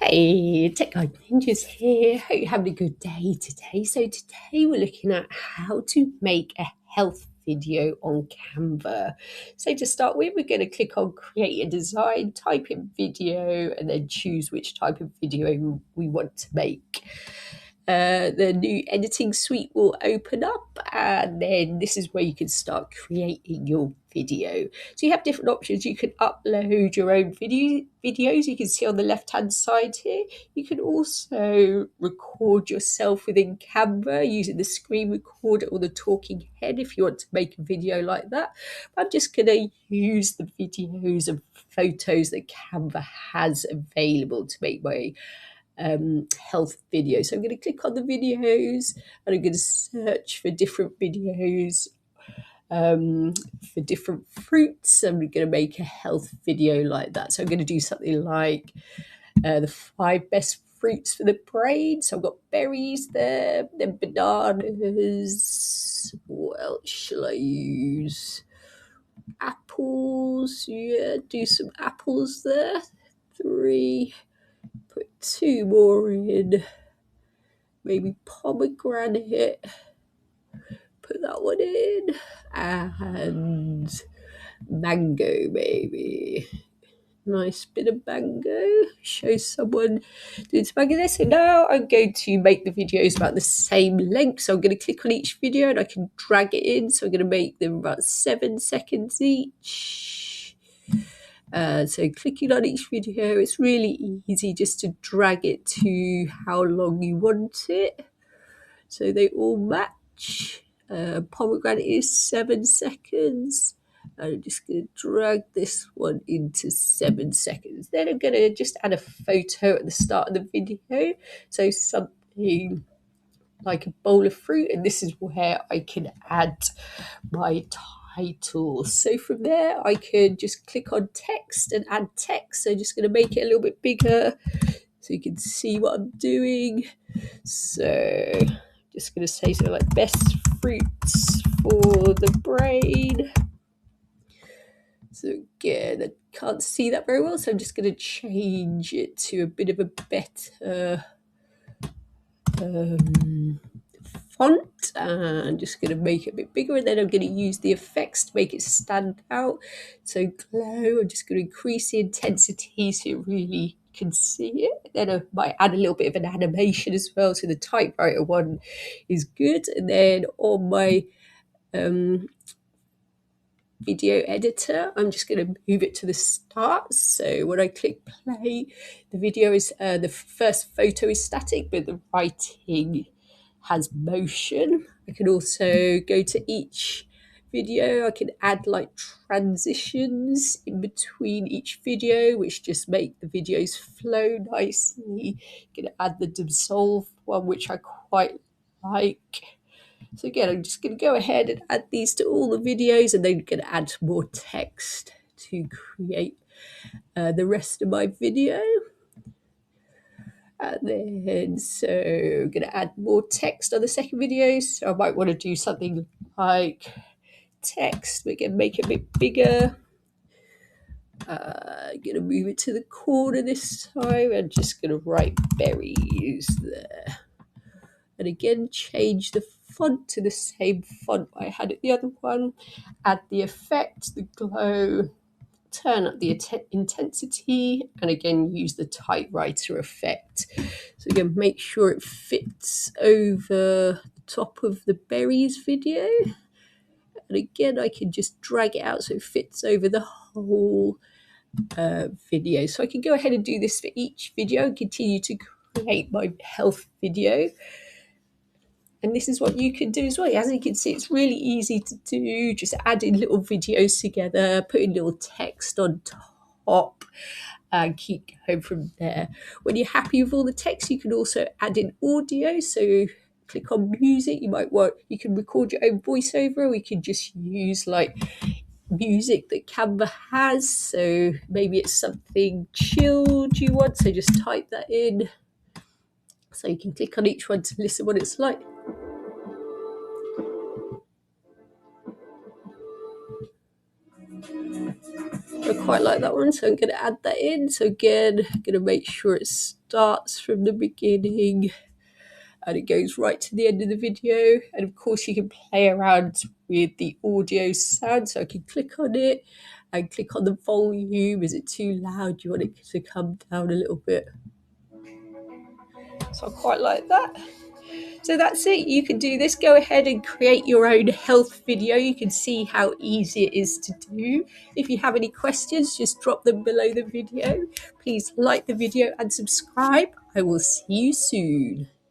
Hey, Tech Guide Ninjas here. Hope you're having a good day today. So today we're looking at how to make a health video on Canva. So to start with, we're going to click on Create a Design, type in video, and then choose which type of video we want to make. The new editing suite will open up, and then this is where you can start creating your video. So you have different options. You can upload your own videos. You can see on the left hand side here. You can also record yourself within Canva using the screen recorder or the talking head if you want to make a video like that. I'm just going to use the videos and photos that Canva has available to make my health video. So I'm going to click on the videos and I'm going to search for different videos for different fruits. I'm going to make a health video like that. So I'm going to do something like the 5 best fruits for the brain. So I've got berries there, then bananas. What else shall I use? Apples. Yeah, do some apples there. 3. Put 2 more in. Maybe pomegranate. Put that one in. And mango, maybe. Nice bit of mango. Show someone doing some mango there. So now I'm going to make the videos about the same length. So I'm going to click on each video and I can drag it in. So I'm going to make them about 7 seconds each. So clicking on each video, it's really easy just to drag it to how long you want it. So they all match. Pomegranate is 7 seconds. I'm just going to drag this one into 7 seconds. Then I'm going to just add a photo at the start of the video. So something like a bowl of fruit. And this is where I can add my title. So from there, I can just click on text and add text. So just going to make it a little bit bigger so you can see what I'm doing. So just going to say something like best fruits for the brain. So again, I can't see that very well, so I'm just going to change it to a bit of a better font. I'm just going to make it a bit bigger, and then I'm going to use the effects to make it stand out. So glow, I'm just going to increase the intensity so you really can see it. Then I might add a little bit of an animation as well, so the typewriter one is good. And then on my video editor, I'm just going to move it to the start. So when I click play, the video is the first photo is static, but the writing has motion. I can also go to each video. I can add like transitions in between each video, which just make the videos flow nicely. I'm going to add the dissolve one, which I quite like. So again, I'm just going to go ahead and add these to all the videos, and then I'm going to add more text to create the rest of my video. And then, so I'm going to add more text on the second video. So I might want to do something like text. We're going to make it a bit bigger. I'm going to move it to the corner this time. I'm just going to write berries there. And again, change the font to the same font I had at the other one. Add the effect, the glow, turn up the intensity, and again use the typewriter effect. So again, make sure it fits over the top of the berries video. And again, I can just drag it out so it fits over the whole video. So I can go ahead and do this for each video and continue to create my health video. And this is what you can do as well. As you can see, it's really easy to do. Just adding little videos together, putting little text on top, and keep going from there. When you're happy with all the text, you can also add in audio. So click on music. You can record your own voiceover, or you can just use like music that Canva has. So maybe it's something chilled you want. So just type that in. So you can click on each one to listen what it's like. I quite like that one, so I'm going to add that in. So again, I'm going to make sure it starts from the beginning and it goes right to the end of the video. And of course you can play around with the audio sound, so I can click on it and click on the volume. Is it too loud? Do you want it to come down a little bit? So I quite like that. So that's it. You can do this. Go ahead and create your own health video. You can see how easy it is to do. If you have any questions, just drop them below the video. Please like the video and subscribe. I will see you soon.